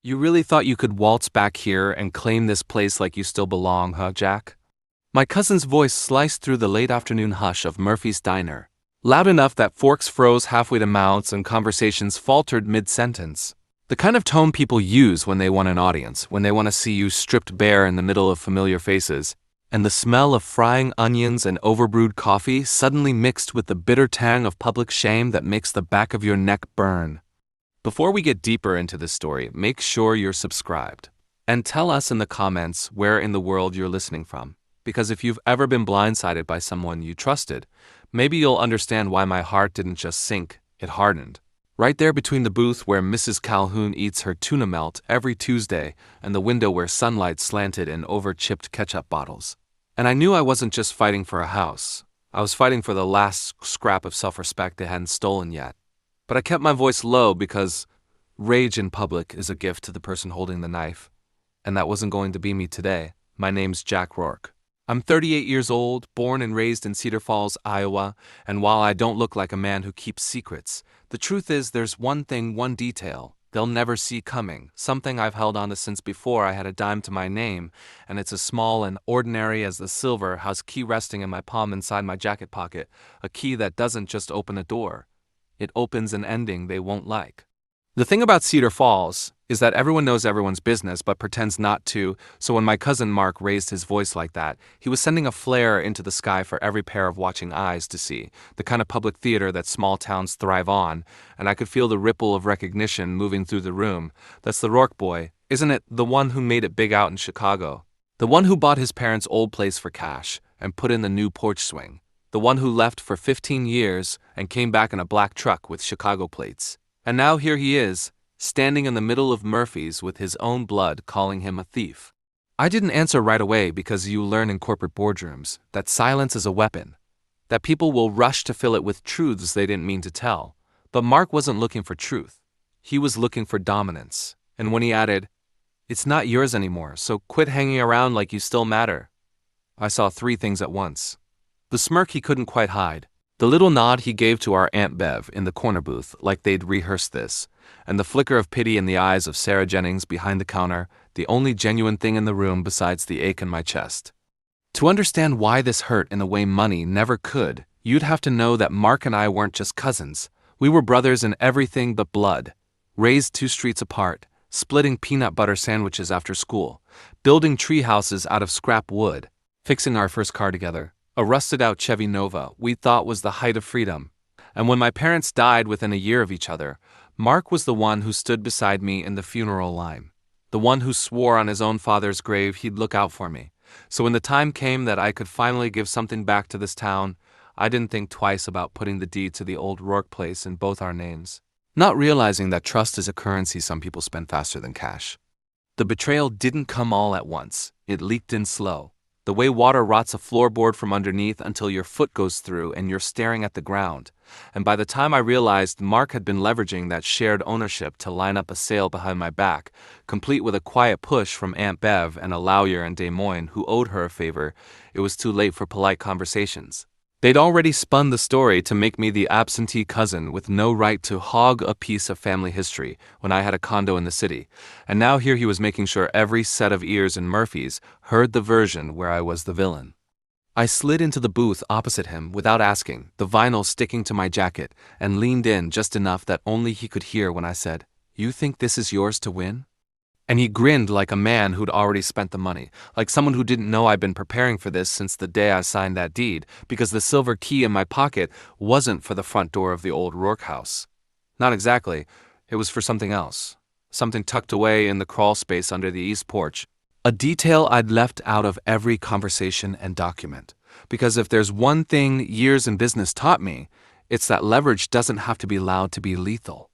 You really thought you could waltz back here and claim this place like you still belong, huh, Jack? My cousin's voice sliced through the late afternoon hush of Murphy's Diner, loud enough that forks froze halfway to mouths and conversations faltered mid-sentence. The kind of tone people use when they want an audience, when they want to see you stripped bare in the middle of familiar faces, and the smell of frying onions and overbrewed coffee suddenly mixed with the bitter tang of public shame that makes the back of your neck burn. Before we get deeper into this story, make sure you're subscribed. And tell us in the comments where in the world you're listening from. Because if you've ever been blindsided by someone you trusted, maybe you'll understand why my heart didn't just sink, it hardened. Right there between the booth where Mrs. Calhoun eats her tuna melt every Tuesday and the window where sunlight slanted in over-chipped ketchup bottles. And I knew I wasn't just fighting for a house. I was fighting for the last scrap of self-respect they hadn't stolen yet. But I kept my voice low because rage in public is a gift to the person holding the knife. And that wasn't going to be me today. My name's Jack Rourke. I'm 38 years old, born and raised in Cedar Falls, Iowa, and while I don't look like a man who keeps secrets, the truth is there's one detail they'll never see coming, something I've held on to since before I had a dime to my name, and it's as small and ordinary as the silver house key resting in my palm inside my jacket pocket, a key that doesn't just open a door. It opens an ending they won't like. The thing about Cedar Falls is that everyone knows everyone's business but pretends not to, so when my cousin Mark raised his voice like that, he was sending a flare into the sky for every pair of watching eyes to see, the kind of public theater that small towns thrive on, and I could feel the ripple of recognition moving through the room. That's the Rourke boy, isn't it? The one who made it big out in Chicago. The one who bought his parents' old place for cash and put in the new porch swing. The one who left for 15 years and came back in a black truck with Chicago plates. And now here he is, standing in the middle of Murphy's with his own blood calling him a thief. I didn't answer right away because you learn in corporate boardrooms that silence is a weapon, that people will rush to fill it with truths they didn't mean to tell. But Mark wasn't looking for truth. He was looking for dominance. And when he added, "It's not yours anymore, so quit hanging around like you still matter," I saw three things at once. The smirk he couldn't quite hide, the little nod he gave to our Aunt Bev in the corner booth like they'd rehearsed this, and the flicker of pity in the eyes of Sarah Jennings behind the counter, the only genuine thing in the room besides the ache in my chest. To understand why this hurt in a way money never could, you'd have to know that Mark and I weren't just cousins. We were brothers in everything but blood, raised 2 streets apart, splitting peanut butter sandwiches after school, building tree houses out of scrap wood, fixing our first car together. A rusted-out Chevy Nova we thought was the height of freedom. And when my parents died within a year of each other, Mark was the one who stood beside me in the funeral line, the one who swore on his own father's grave he'd look out for me. So when the time came that I could finally give something back to this town, I didn't think twice about putting the deed to the old Rourke place in both our names, not realizing that trust is a currency some people spend faster than cash. The betrayal didn't come all at once. It leaked in slow. The way water rots a floorboard from underneath until your foot goes through and you're staring at the ground. And by the time I realized Mark had been leveraging that shared ownership to line up a sale behind my back, complete with a quiet push from Aunt Bev and a lawyer in Des Moines who owed her a favor, it was too late for polite conversations. They'd already spun the story to make me the absentee cousin with no right to hog a piece of family history when I had a condo in the city, and now here he was making sure every set of ears in Murphy's heard the version where I was the villain. I slid into the booth opposite him without asking, the vinyl sticking to my jacket, and leaned in just enough that only he could hear when I said, "You think this is yours to win?" And he grinned like a man who'd already spent the money, like someone who didn't know I'd been preparing for this since the day I signed that deed, because the silver key in my pocket wasn't for the front door of the old Rourke house. Not exactly. It was for something else. Something tucked away in the crawl space under the east porch. A detail I'd left out of every conversation and document. Because if there's one thing years in business taught me, it's that leverage doesn't have to be loud to be lethal.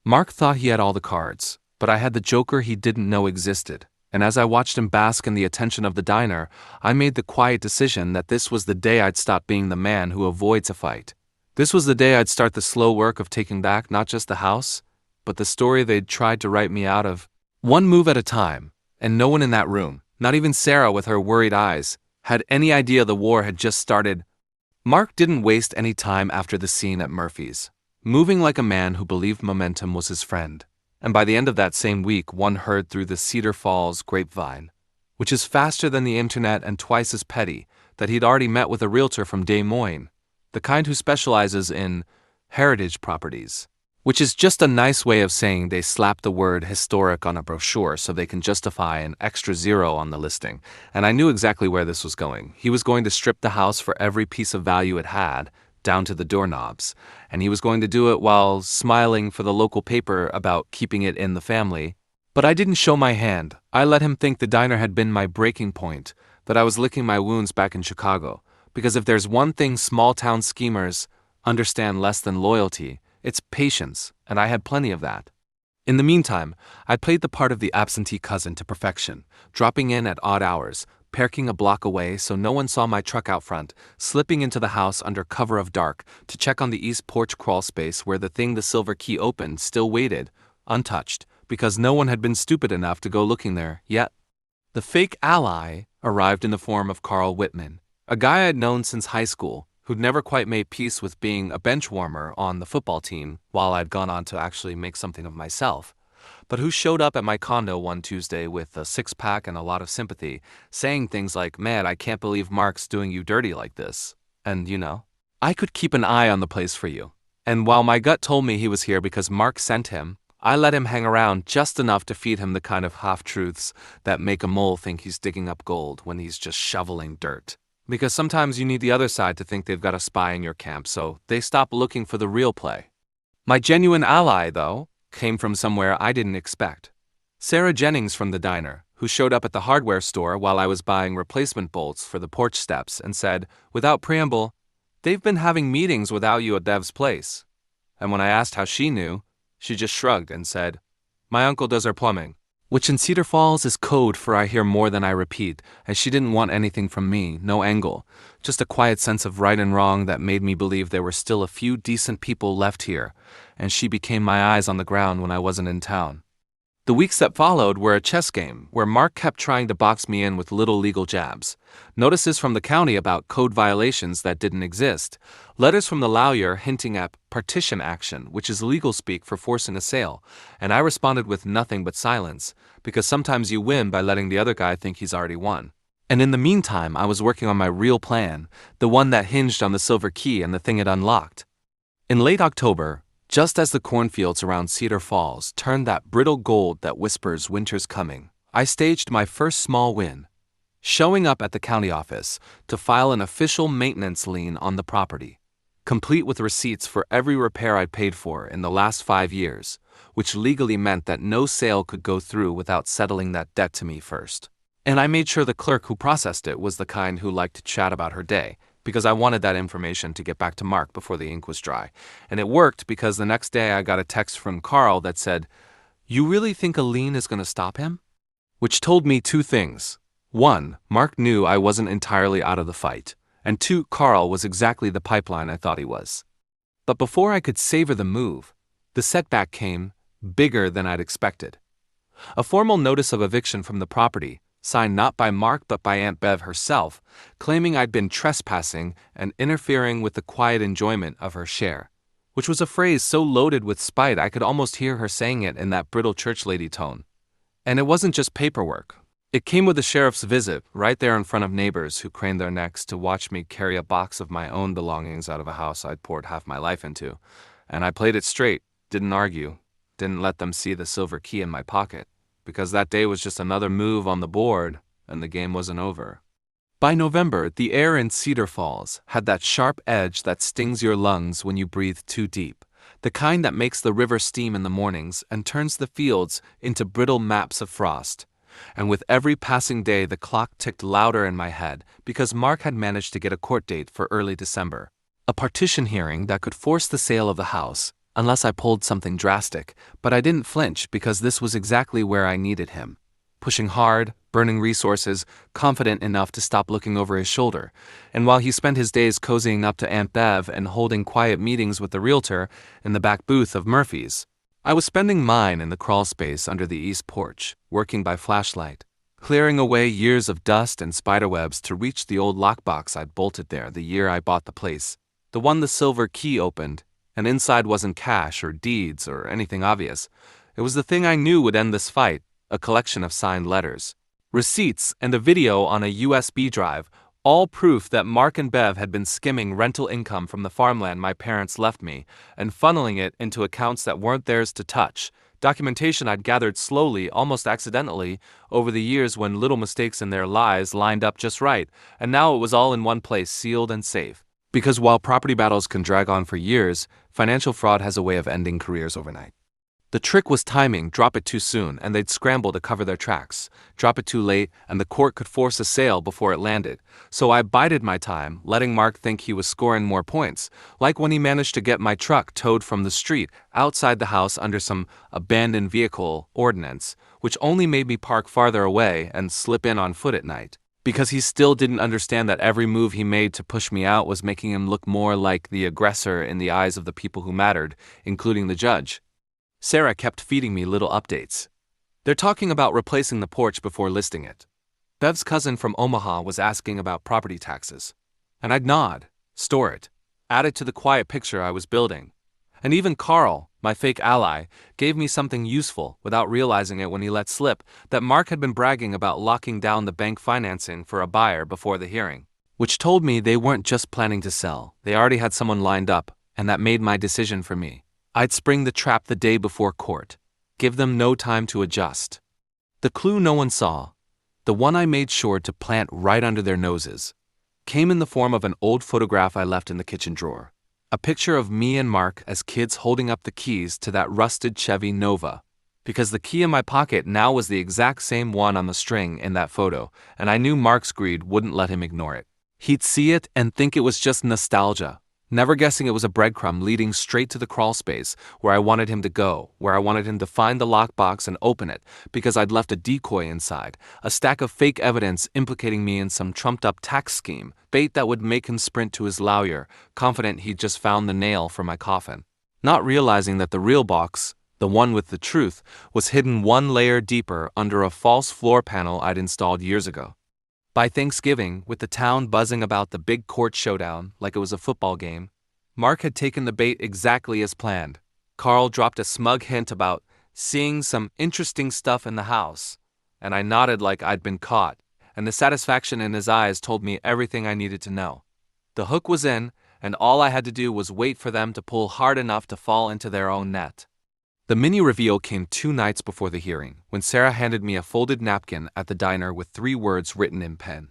Mark thought he had all the cards, but I had the joker he didn't know existed, and as I watched him bask in the attention of the diner, I made the quiet decision that this was the day I'd stop being the man who avoids a fight. This was the day I'd start the slow work of taking back not just the house, but the story they'd tried to write me out of. One move at a time, and no one in that room, not even Sarah with her worried eyes, had any idea the war had just started. Mark didn't waste any time after the scene at Murphy's, moving like a man who believed momentum was his friend. And by the end of that same week, one heard through the Cedar Falls grapevine, which is faster than the internet and twice as petty, that he'd already met with a realtor from Des Moines, the kind who specializes in heritage properties, which is just a nice way of saying they slap the word historic on a brochure so they can justify an extra zero on the listing. And I knew exactly where this was going. He was going to strip the house for every piece of value it had, down to the doorknobs, and he was going to do it while smiling for the local paper about keeping it in the family. But I didn't show my hand. I let him think the diner had been my breaking point, that I was licking my wounds back in Chicago, because if there's one thing small-town schemers understand less than loyalty, it's patience, and I had plenty of that. In the meantime, I played the part of the absentee cousin to perfection, dropping in at odd hours, parking a block away so no one saw my truck out front, slipping into the house under cover of dark to check on the east porch crawl space where the thing the silver key opened still waited, untouched, because no one had been stupid enough to go looking there yet. The fake ally arrived in the form of Carl Whitman, a guy I'd known since high school, who'd never quite made peace with being a bench warmer on the football team while I'd gone on to actually make something of myself, but who showed up at my condo one Tuesday with a six-pack and a lot of sympathy, saying things like, "Man, I can't believe Mark's doing you dirty like this. And, I could keep an eye on the place for you." And while my gut told me he was here because Mark sent him, I let him hang around just enough to feed him the kind of half-truths that make a mole think he's digging up gold when he's just shoveling dirt. Because sometimes you need the other side to think they've got a spy in your camp, so they stop looking for the real play. My genuine ally, though, came from somewhere I didn't expect. Sarah Jennings from the diner, who showed up at the hardware store while I was buying replacement bolts for the porch steps and said, without preamble, "They've been having meetings without you at Dev's place." And when I asked how she knew, she just shrugged and said, "My uncle does our plumbing," which in Cedar Falls is code for I hear more than I repeat, and she didn't want anything from me, no angle, just a quiet sense of right and wrong that made me believe there were still a few decent people left here, and she became my eyes on the ground when I wasn't in town. The weeks that followed were a chess game where Mark kept trying to box me in with little legal jabs, notices from the county about code violations that didn't exist, letters from the lawyer hinting at partition action, which is legal speak for forcing a sale, and I responded with nothing but silence, because sometimes you win by letting the other guy think he's already won. And in the meantime, I was working on my real plan, the one that hinged on the silver key and the thing it unlocked. In late October, just as the cornfields around Cedar Falls turned that brittle gold that whispers winter's coming, I staged my first small win, showing up at the county office to file an official maintenance lien on the property, complete with receipts for every repair I'd paid for in the last 5 years, which legally meant that no sale could go through without settling that debt to me first. And I made sure the clerk who processed it was the kind who liked to chat about her day, because I wanted that information to get back to Mark before the ink was dry. And it worked because the next day I got a text from Carl that said, "You really think a lien is going to stop him?" Which told me two things. One, Mark knew I wasn't entirely out of the fight. And two, Carl was exactly the pipeline I thought he was. But before I could savor the move, the setback came, bigger than I'd expected. A formal notice of eviction from the property, signed not by Mark but by Aunt Bev herself, claiming I'd been trespassing and interfering with the quiet enjoyment of her share, which was a phrase so loaded with spite I could almost hear her saying it in that brittle church lady tone. And it wasn't just paperwork. It came with the sheriff's visit, right there in front of neighbors who craned their necks to watch me carry a box of my own belongings out of a house I'd poured half my life into. And I played it straight, didn't argue, didn't let them see the silver key in my pocket, because that day was just another move on the board, and the game wasn't over. By November, the air in Cedar Falls had that sharp edge that stings your lungs when you breathe too deep, the kind that makes the river steam in the mornings and turns the fields into brittle maps of frost. And with every passing day the clock ticked louder in my head because Mark had managed to get a court date for early December, a partition hearing that could force the sale of the house, unless I pulled something drastic, but I didn't flinch because this was exactly where I needed him. Pushing hard, burning resources, confident enough to stop looking over his shoulder. And while he spent his days cozying up to Aunt Bev and holding quiet meetings with the realtor in the back booth of Murphy's, I was spending mine in the crawl space under the east porch, working by flashlight, clearing away years of dust and spiderwebs to reach the old lockbox I'd bolted there the year I bought the place, the one the silver key opened, and inside wasn't cash or deeds or anything obvious. It was the thing I knew would end this fight, a collection of signed letters, receipts, and a video on a USB drive, all proof that Mark and Bev had been skimming rental income from the farmland my parents left me and funneling it into accounts that weren't theirs to touch, documentation I'd gathered slowly, almost accidentally, over the years when little mistakes in their lies lined up just right, and now it was all in one place, sealed and safe. Because while property battles can drag on for years, financial fraud has a way of ending careers overnight. The trick was timing. Drop it too soon, and they'd scramble to cover their tracks. Drop it too late, and the court could force a sale before it landed. So I bided my time, letting Mark think he was scoring more points, like when he managed to get my truck towed from the street outside the house under some abandoned vehicle ordinance, which only made me park farther away and slip in on foot at night. Because he still didn't understand that every move he made to push me out was making him look more like the aggressor in the eyes of the people who mattered, including the judge. Sarah kept feeding me little updates. They're talking about replacing the porch before listing it. Bev's cousin from Omaha was asking about property taxes. And I'd nod, store it, add it to the quiet picture I was building. And even Carl, my fake ally, gave me something useful without realizing it when he let slip that Mark had been bragging about locking down the bank financing for a buyer before the hearing, which told me they weren't just planning to sell, they already had someone lined up, and that made my decision for me. I'd spring the trap the day before court, give them no time to adjust. The clue no one saw, the one I made sure to plant right under their noses, came in the form of an old photograph I left in the kitchen drawer. A picture of me and Mark as kids holding up the keys to that rusted Chevy Nova. Because the key in my pocket now was the exact same one on the string in that photo, and I knew Mark's greed wouldn't let him ignore it. He'd see it and think it was just nostalgia, never guessing it was a breadcrumb leading straight to the crawl space where I wanted him to go, where I wanted him to find the lockbox and open it, because I'd left a decoy inside, a stack of fake evidence implicating me in some trumped-up tax scheme, bait that would make him sprint to his lawyer, confident he'd just found the nail for my coffin. Not realizing that the real box, the one with the truth, was hidden one layer deeper under a false floor panel I'd installed years ago. By Thanksgiving, with the town buzzing about the big court showdown like it was a football game, Mark had taken the bait exactly as planned. Carl dropped a smug hint about seeing some interesting stuff in the house, and I nodded like I'd been caught, and the satisfaction in his eyes told me everything I needed to know. The hook was in, and all I had to do was wait for them to pull hard enough to fall into their own net. The mini reveal came 2 nights before the hearing, when Sarah handed me a folded napkin at the diner with 3 words written in pen.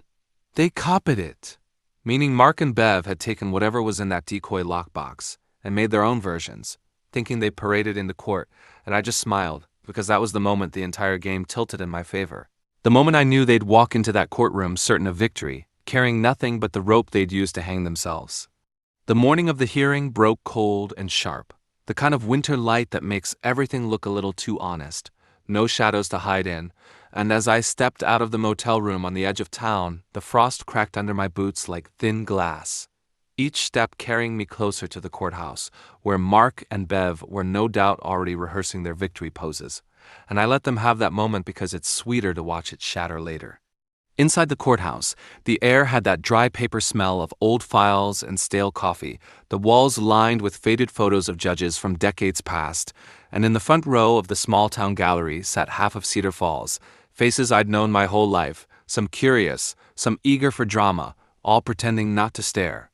They copied it, meaning Mark and Bev had taken whatever was in that decoy lockbox and made their own versions, thinking they'd parade it into court, and I just smiled, because that was the moment the entire game tilted in my favor. The moment I knew they'd walk into that courtroom certain of victory, carrying nothing but the rope they'd used to hang themselves. The morning of the hearing broke cold and sharp. The kind of winter light that makes everything look a little too honest, no shadows to hide in, and as I stepped out of the motel room on the edge of town, the frost cracked under my boots like thin glass, each step carrying me closer to the courthouse, where Mark and Bev were no doubt already rehearsing their victory poses, and I let them have that moment because it's sweeter to watch it shatter later. Inside the courthouse, the air had that dry paper smell of old files and stale coffee, the walls lined with faded photos of judges from decades past, and in the front row of the small-town gallery sat half of Cedar Falls, faces I'd known my whole life, some curious, some eager for drama, all pretending not to stare.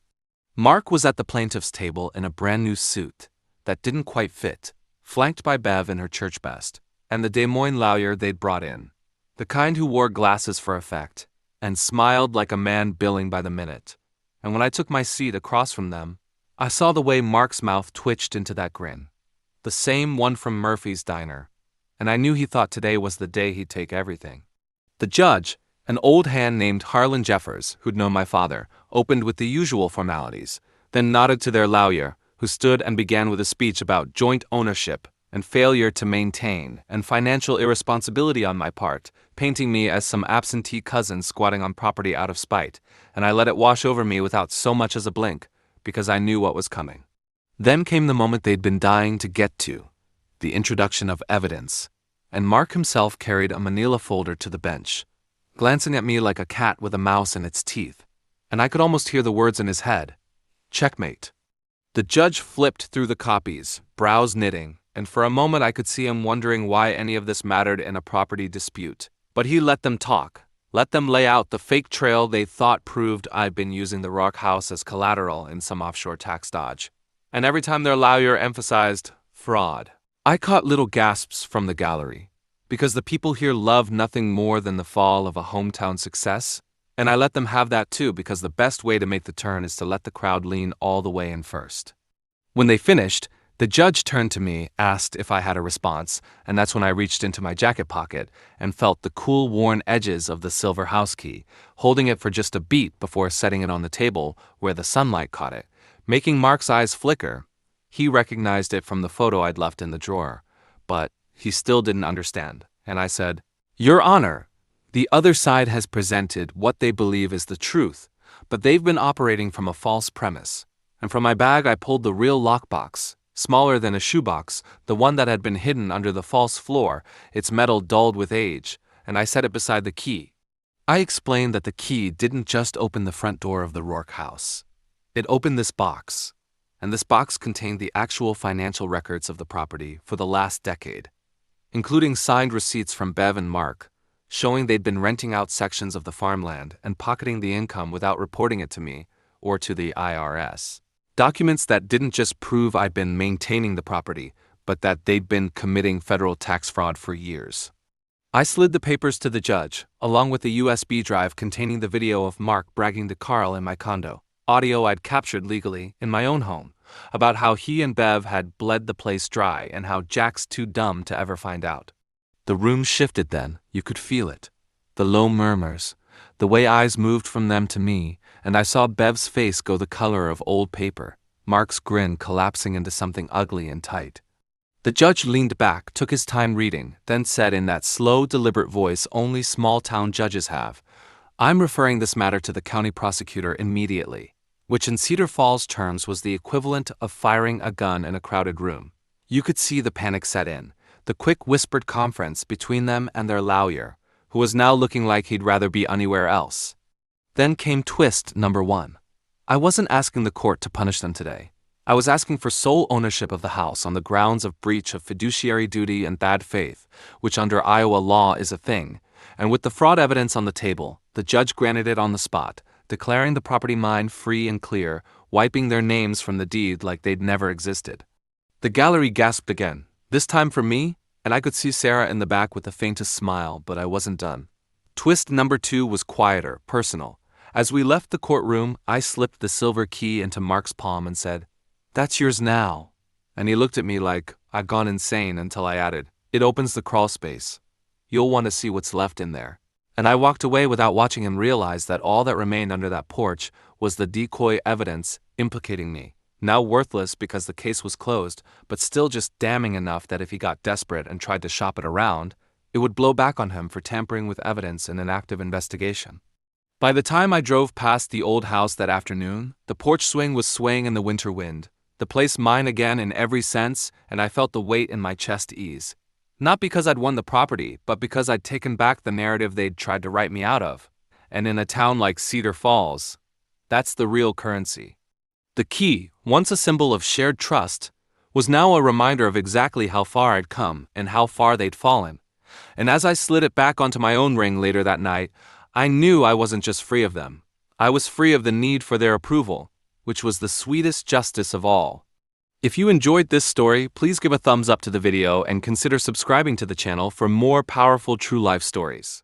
Mark was at the plaintiff's table in a brand-new suit that didn't quite fit, flanked by Bev in her church best, and the Des Moines lawyer they'd brought in. The kind who wore glasses for effect, and smiled like a man billing by the minute. And when I took my seat across from them, I saw the way Mark's mouth twitched into that grin. The same one from Murphy's diner. And I knew he thought today was the day he'd take everything. The judge, an old hand named Harlan Jeffers, who'd known my father, opened with the usual formalities, then nodded to their lawyer, who stood and began with a speech about joint ownership and failure to maintain, and financial irresponsibility on my part, painting me as some absentee cousin squatting on property out of spite, and I let it wash over me without so much as a blink, because I knew what was coming. Then came the moment they'd been dying to get to, the introduction of evidence, and Mark himself carried a manila folder to the bench, glancing at me like a cat with a mouse in its teeth, and I could almost hear the words in his head. Checkmate. The judge flipped through the copies, brows knitting, and for a moment I could see him wondering why any of this mattered in a property dispute. But he let them talk. Let them lay out the fake trail they thought proved I'd been using the Rock House as collateral in some offshore tax dodge. And every time their lawyer emphasized fraud, I caught little gasps from the gallery, because the people here love nothing more than the fall of a hometown success, and I let them have that too because the best way to make the turn is to let the crowd lean all the way in first. When they finished, the judge turned to me, asked if I had a response, and that's when I reached into my jacket pocket and felt the cool, worn edges of the silver house key, holding it for just a beat before setting it on the table where the sunlight caught it, making Mark's eyes flicker. He recognized it from the photo I'd left in the drawer, but he still didn't understand, and I said, "Your Honor, the other side has presented what they believe is the truth, but they've been operating from a false premise." And from my bag I pulled the real lockbox, smaller than a shoebox, the one that had been hidden under the false floor, its metal dulled with age, and I set it beside the key. I explained that the key didn't just open the front door of the Rourke house. It opened this box, and this box contained the actual financial records of the property for the last decade, including signed receipts from Bev and Mark, showing they'd been renting out sections of the farmland and pocketing the income without reporting it to me or to the IRS. Documents that didn't just prove I'd been maintaining the property, but that they'd been committing federal tax fraud for years. I slid the papers to the judge, along with a USB drive containing the video of Mark bragging to Carl in my condo, audio I'd captured legally in my own home, about how he and Bev had bled the place dry and how Jack's too dumb to ever find out. The room shifted then, you could feel it. The low murmurs, the way eyes moved from them to me, and I saw Bev's face go the color of old paper, Mark's grin collapsing into something ugly and tight. The judge leaned back, took his time reading, then said in that slow, deliberate voice only small-town judges have, "I'm referring this matter to the county prosecutor immediately," which in Cedar Falls terms was the equivalent of firing a gun in a crowded room. You could see the panic set in, the quick whispered conference between them and their lawyer, who was now looking like he'd rather be anywhere else. Then came twist number one. I wasn't asking the court to punish them today. I was asking for sole ownership of the house on the grounds of breach of fiduciary duty and bad faith, which under Iowa law is a thing, and with the fraud evidence on the table, the judge granted it on the spot, declaring the property mine free and clear, wiping their names from the deed like they'd never existed. The gallery gasped again, this time for me, and I could see Sarah in the back with the faintest smile, but I wasn't done. Twist number two was quieter, personal. As we left the courtroom, I slipped the silver key into Mark's palm and said, "That's yours now." And he looked at me like I'd gone insane until I added, "It opens the crawl space. You'll want to see what's left in there." And I walked away without watching him realize that all that remained under that porch was the decoy evidence implicating me, now worthless because the case was closed, but still just damning enough that if he got desperate and tried to shop it around, it would blow back on him for tampering with evidence in an active investigation. By the time I drove past the old house that afternoon, the porch swing was swaying in the winter wind, the place mine again in every sense, and I felt the weight in my chest ease. Not because I'd won the property, but because I'd taken back the narrative they'd tried to write me out of. And in a town like Cedar Falls, that's the real currency. The key, once a symbol of shared trust, was now a reminder of exactly how far I'd come and how far they'd fallen. And as I slid it back onto my own ring later that night, I knew I wasn't just free of them. I was free of the need for their approval, which was the sweetest justice of all. If you enjoyed this story, please give a thumbs up to the video and consider subscribing to the channel for more powerful true life stories.